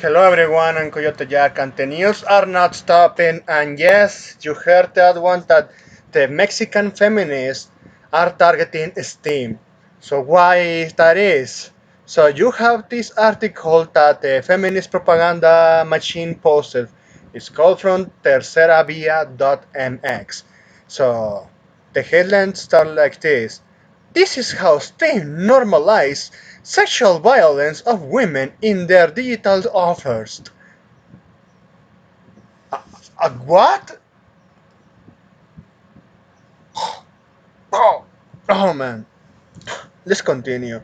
Hello everyone, I'm Coyote Jack, and the news are not stopping. And yes, you heard that one that the Mexican feminists are targeting Steam. So why that is? So you have this article that the feminist propaganda machine posted. It's called from terceravia.mx. So the headlines start like this. This is how Steam normalized sexual violence of women in their digital offers. What? Oh, oh man. Let's continue.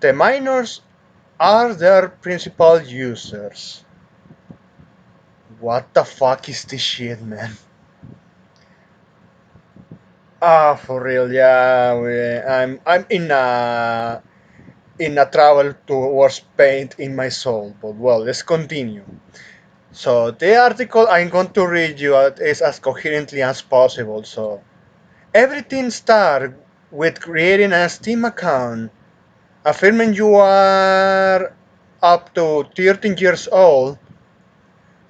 The minors are their principal users. What the fuck is this shit, man? Ah, for real, yeah. I'm in a travel towards pain in my soul. But well, let's continue. So the article I'm going to read you is as coherently as possible. So everything starts with creating a Steam account, affirming you are up to 13 years old,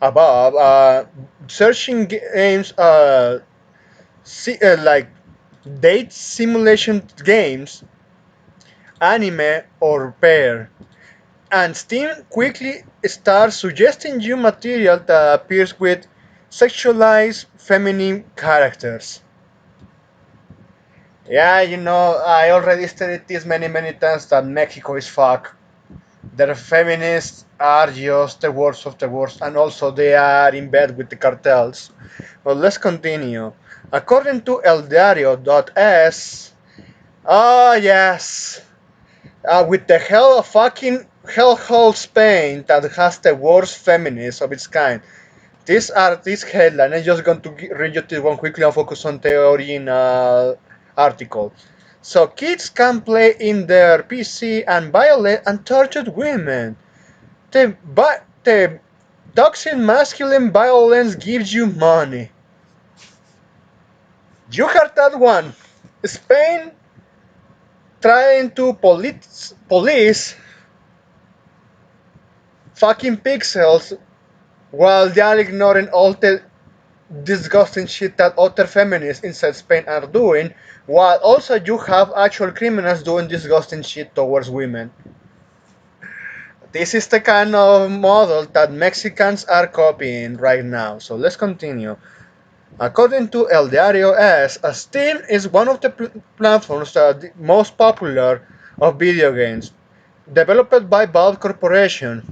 above, searching games, like date simulation games, anime, or pair. And Steam quickly starts suggesting you material that appears with sexualized feminine characters. Yeah, I already stated this many times that Mexico is fuck. The feminists are just the worst of the worst, and also they are in bed with the cartels. But let's continue. According to eldiario.es, oh yes, with the hell of fucking hellhole Spain that has the worst feminists of its kind. This headline. I'm just going to read you this one quickly and focus on the original article. So kids can play in their PC and violate and torture women. The toxic masculine violence gives you money. You heard that one. Spain trying to police fucking pixels while they are ignoring all the disgusting shit that other feminists inside Spain are doing, while also you have actual criminals doing disgusting shit towards women. This is the kind of model that Mexicans are copying right now. So let's continue. According to El Diario S, Steam is one of the platforms that the most popular of video games. Developed by Valve Corporation,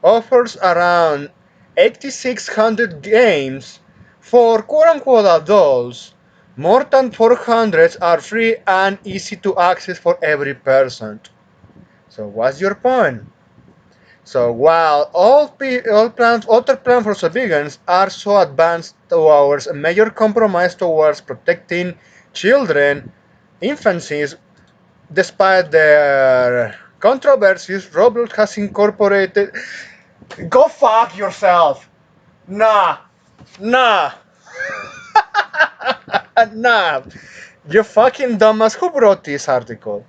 offers around 8,600 games for quote-unquote adults. More than 400 are free and easy to access for every person. So what's your point? So while other platforms for vegans are so advanced towards a major compromise towards protecting children, infancies, despite their controversies, Roblox has incorporated. Go fuck yourself! Nah, nah, nah. You fucking dumbass. Who wrote this article?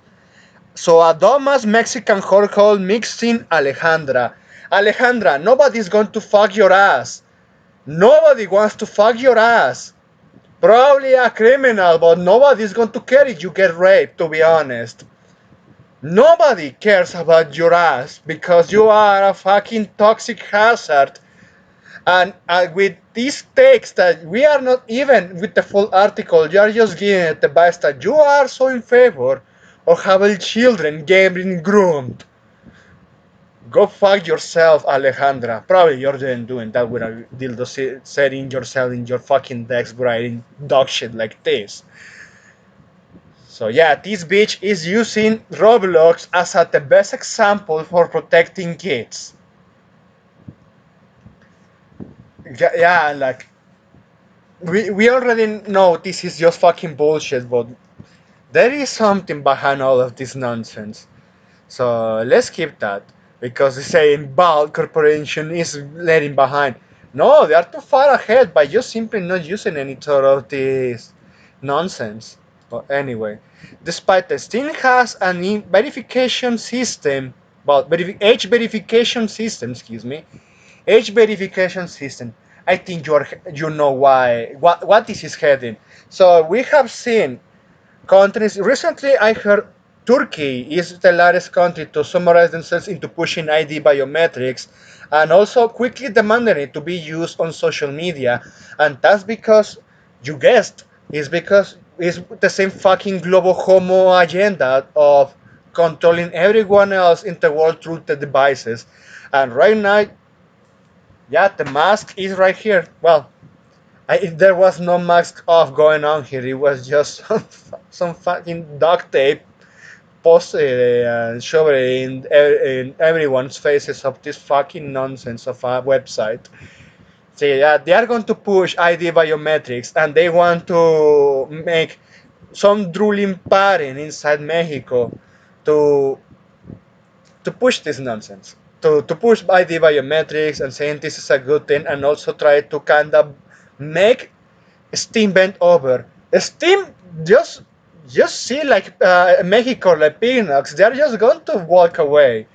So a dumbass Mexican whore called Mixing Alejandra. Alejandra, nobody's going to fuck your ass. Nobody wants to fuck your ass. Probably a criminal, but nobody's going to care if you get raped, to be honest. Nobody cares about your ass because you are a fucking toxic hazard. And with these takes that we are not even with the full article, you are just giving it the bias that you are so in favor of having children getting groomed. Go fuck yourself, Alejandra. Probably you're doing that with a dildo setting yourself in your fucking decks writing dog shit like this. So yeah, this bitch is using Roblox as the best example for protecting kids. Yeah, like we already know this is just fucking bullshit, but there is something behind all of this nonsense. So let's keep that. Because they say Valve Corporation is letting behind. No, they are too far ahead by just simply not using any sort of this nonsense. But anyway, despite the Steam has an verification system well, age verification system, excuse me, age verification system. I think you know why what this is heading. So we have seen countries. Recently, I heard Turkey is the largest country to summarize themselves into pushing ID biometrics and also quickly demanding it to be used on social media. And that's because, you guessed, is because it's the same fucking global homo agenda of controlling everyone else in the world through the devices. And right now, yeah, the mask is right here. Well, there was no mask off going on here. It was just some fucking duct tape posted and shoved in everyone's faces of this fucking nonsense of a website. So yeah, they are going to push ID biometrics and they want to make some drooling parent inside Mexico to push this nonsense. To push ID biometrics and saying this is a good thing and also try to kind of make Steam bent over. Steam just just see like Mexico, like Pinox, they're just going to walk away.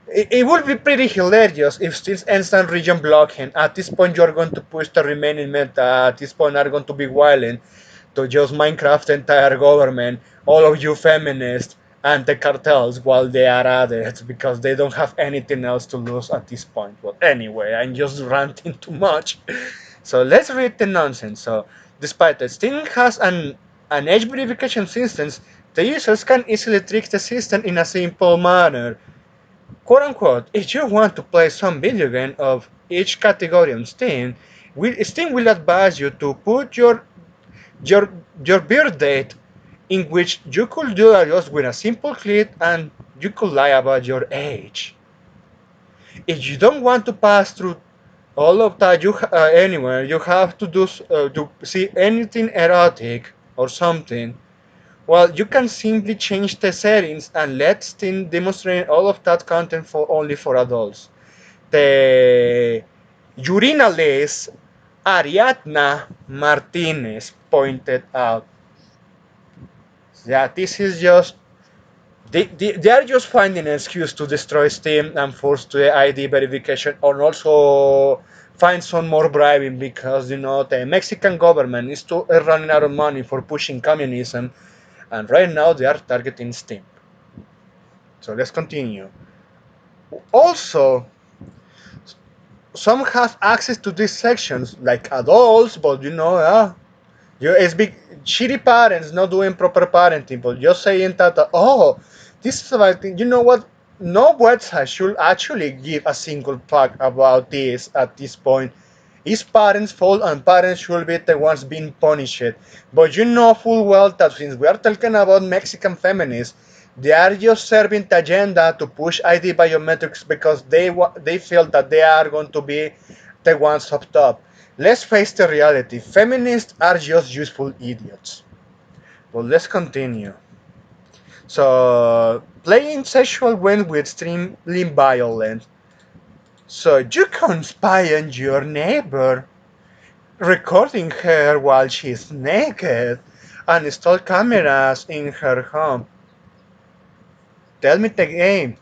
It would be pretty hilarious if Steam's instant region blocking. At this point, you're going to push the remaining meta. At this point, are going to be wilding to just Minecraft the entire government, all of you feminists and the cartels while they are at it because they don't have anything else to lose at this point. But anyway, I'm just ranting too much. So let's read the nonsense. So despite that Steam has an age verification system, the users can easily trick the system in a simple manner. Quote unquote, if you want to play some video game of each category on Steam, Steam will advise you to put your your birth date in which you could do that just with a simple click and you could lie about your age. If you don't want to pass through all of that anywhere, you have to to see anything erotic or something. Well, you can simply change the settings and let Steam demonstrate all of that content for only for adults. The urinalist Ariadna Martinez pointed out. Yeah, this is just they are just finding an excuse to destroy Steam and force the ID verification, or also find some more bribing because the Mexican government is running out of money for pushing communism, and right now they are targeting Steam. So let's continue. Also, some have access to these sections like adults, but it's big shitty parents not doing proper parenting, but just saying that oh, this is about you know what? No website should actually give a single fuck about this at this point. It's parents' fault and parents should be the ones being punished. But you know full well that since we are talking about Mexican feminists, they are just serving the agenda to push ID biometrics because they feel that they are going to be the ones up top. Let's face the reality, feminists are just useful idiots. But let's continue. So, playing sexual games with extremely violent. So, you can spy on your neighbor, recording her while she's naked, and install cameras in her home. Tell me the game.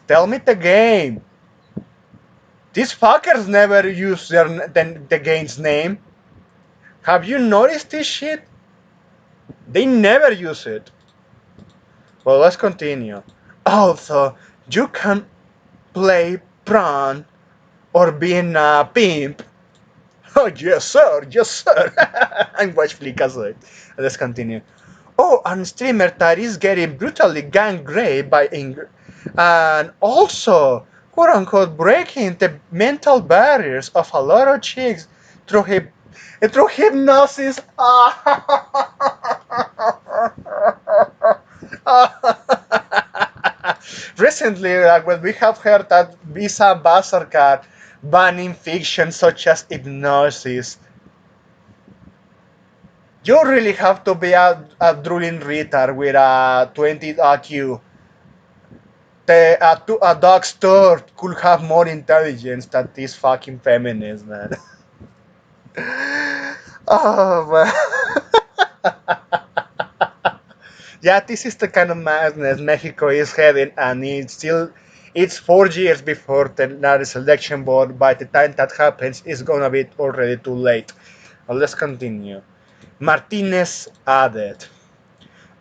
Tell me the game. These fuckers never use the game's name. Have you noticed this shit? They never use it. Well, let's continue. Also, you can play prawn or being a pimp. Oh, yes, sir, yes, sir. And watch Flickasword. Let's continue. Oh, and streamer that is getting brutally gang raped by and also, quote unquote, breaking the mental barriers of a lot of chicks through through hypnosis. Recently, when we have heard that Visa Mastercard banning fiction such as hypnosis, you really have to be a drooling retard with a 20 IQ. A dog store could have more intelligence than this fucking feminist, man. Oh, man. Yeah, this is the kind of madness Mexico is heading, and it's 4 years before the next election. But by the time that happens, it's gonna be already too late. Well, let's continue. Martinez added,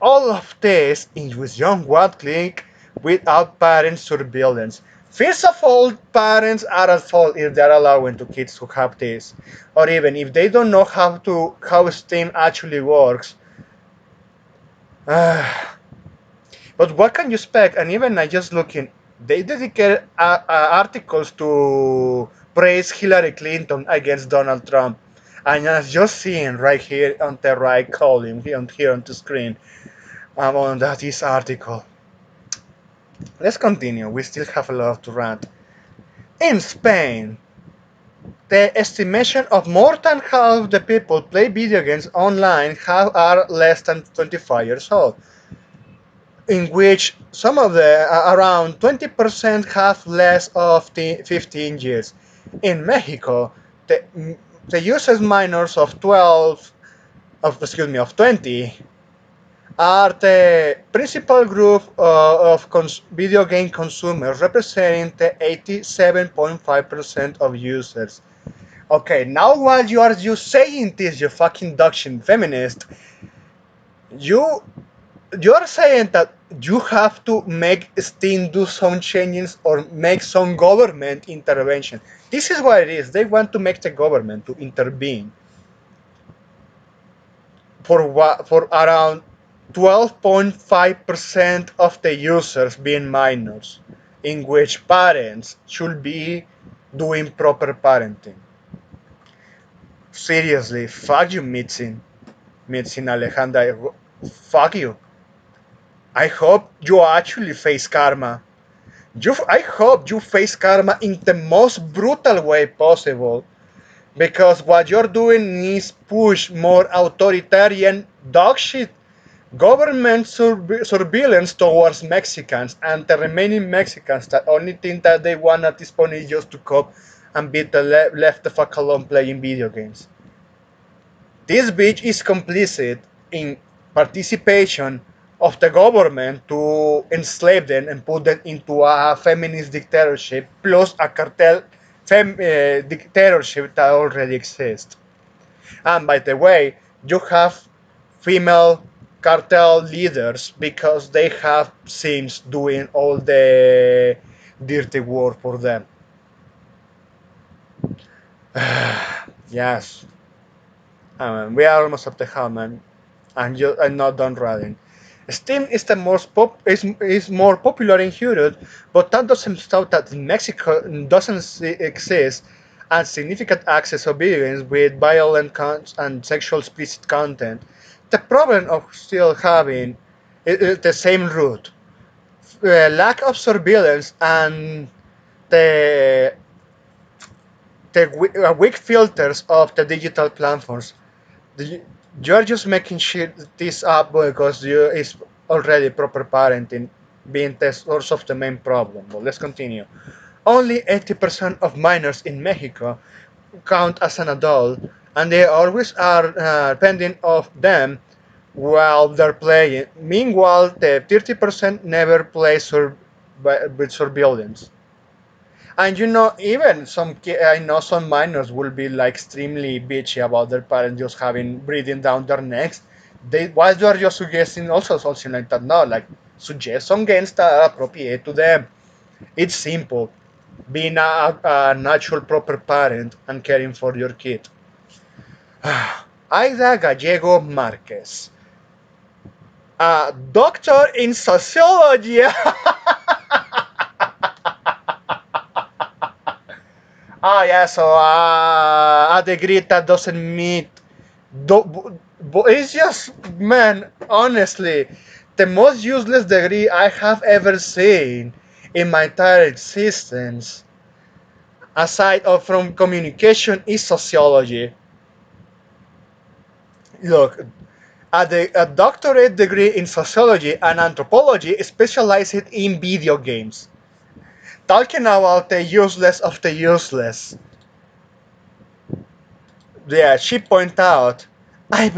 all of this is with young one click without parent surveillance. First of all, parents are at fault if they're allowing to kids to have this, or even if they don't know how STEAM actually works. But what can you expect? And even I just looking, they dedicate articles to praise Hillary Clinton against Donald Trump. And I'm just seeing right here on the right column, here on the screen, on that this article. Let's continue. We still have a lot to rant. In Spain, the estimation of more than half the people play video games online are less than 25 years old, in which some of the around 20% have less of the 15 years. In Mexico, the, the users minors of 12 of 20 are the principal group of video game consumers, representing the 87.5% of users. Okay, now while you saying this, you fucking Dutchian feminist, you you're saying that you have to make Steam do some changes or make some government intervention. This is what it is. They want to make the government to intervene for around 12.5% of the users being minors, in which parents should be doing proper parenting. Seriously, fuck you, Mitzin Alejandra. Fuck you. I hope you actually face karma. I hope you face karma in the most brutal way possible, because what you're doing is push more authoritarian dog shit government surveillance towards Mexicans, and the remaining Mexicans that only think that they want at this point is just to cope and be left the fuck alone playing video games. This bitch is complicit in participation of the government to enslave them and put them into a feminist dictatorship plus a cartel dictatorship that already exists. And by the way, you have female cartel leaders because they have sims doing all the dirty work for them. Yes, we are almost at the helmet, and I'm not done running. Steam is the most is more popular in Europe, but that doesn't stop that in Mexico doesn't exist and significant access of video games with violent and sexual explicit content. The problem of still having the same root, lack of surveillance and the weak filters of the digital platforms. The, you're just making shit this up because you is already proper parenting being the source of the main problem. But let's continue. Only 80% of minors in Mexico count as an adult, and they always are pending of them while they're playing. Meanwhile, the 30% never play with surveillance. And even I know some minors will be like extremely bitchy about their parents just having breathing down their necks. Why you are just suggesting also something like that? No, like suggest some games that are appropriate to them. It's simple. Being a natural proper parent and caring for your kid. Aida Gallego Marquez, a doctor in sociology. Oh yeah, so a degree that doesn't meet. It's just, man, honestly, the most useless degree I have ever seen in my entire existence, aside from communication, is sociology. Look, a doctorate degree in sociology and anthropology specialized in video games. Talking about the useless of the useless. Yeah, she pointed out, I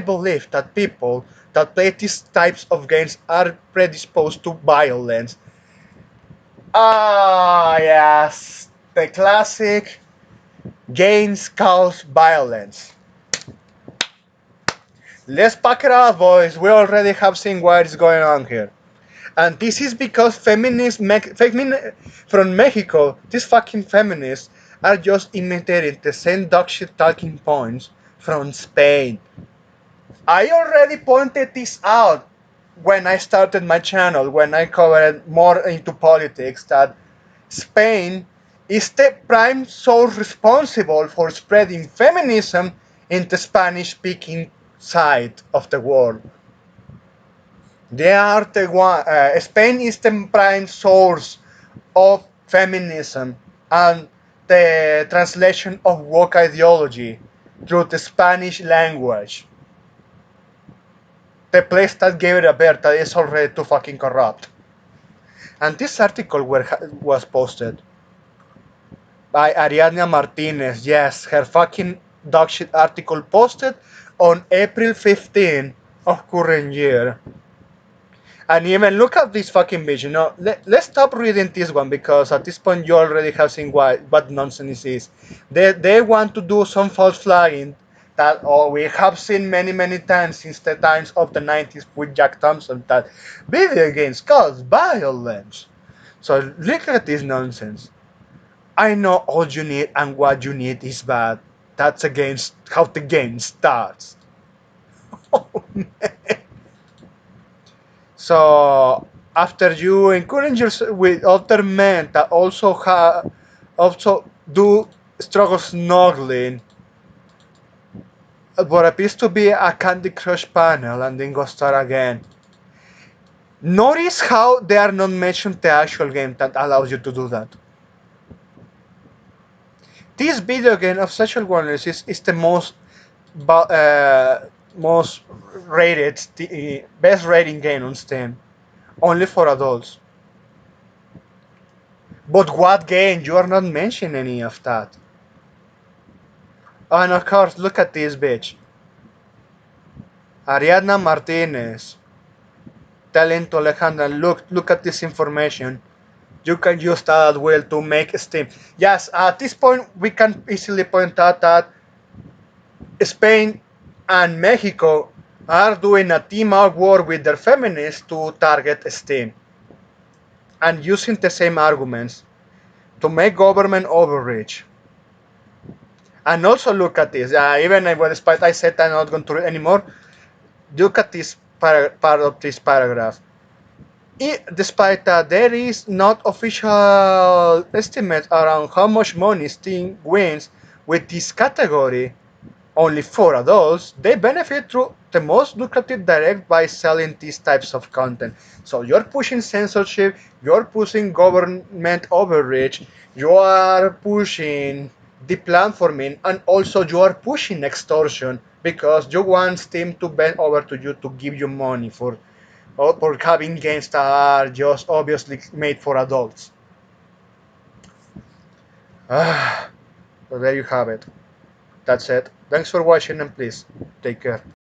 believe that people that play these types of games are predisposed to violence. Ah, yes, the classic games cause violence. Let's pack it up, boys. We already have seen what is going on here. And this is because from Mexico, these fucking feminists are just imitating the same dog shit talking points from Spain. I already pointed this out when I started my channel, when I covered more into politics, that Spain is the prime source responsible for spreading feminism in the Spanish speaking side of the world. They are the one. Spain is the prime source of feminism and the translation of woke ideology through the Spanish language. The place that gave it a birth that is already too fucking corrupt. And this article was posted by Ariadna Martinez. Yes, her fucking dogshit article posted on April 15 of current year. And even look at this fucking bitch, let's stop reading this one because at this point you already have seen what nonsense this is. They want to do some false flagging that we have seen many times since the times of the 90s with Jack Thompson, that video games cause violence. So look at this nonsense. I know all you need and what you need is bad. That's against how the game starts. Oh, man. So after you encourage yourself with other men that also do struggle snuggling, what appears to be a Candy Crush panel, and then go start again. Notice how they are not mentioned the actual game that allows you to do that. This video game of sexual wellness is the most rated, best rating game on Steam, only for adults. But what game? You are not mentioning any of that. And of course, look at this bitch. Ariadna Martinez telling to Alejandra, look at this information. You can use that at will to make Steam. Yes, at this point, we can easily point out that Spain and Mexico are doing a team up war with their feminists to target Steam. And using the same arguments to make government overreach. And also look at this. Even despite I said I'm not going to read anymore, look at this part of this paragraph. Despite that there is not official estimates around how much money Steam wins with this category, only for adults, they benefit through the most lucrative direct by selling these types of content. So you're pushing censorship, you're pushing government overreach, you are pushing deplatforming, and also you are pushing extortion because you want Steam to bend over to you to give you money for having games that are just obviously made for adults. So there you have it. That's it. Thanks for watching and please take care.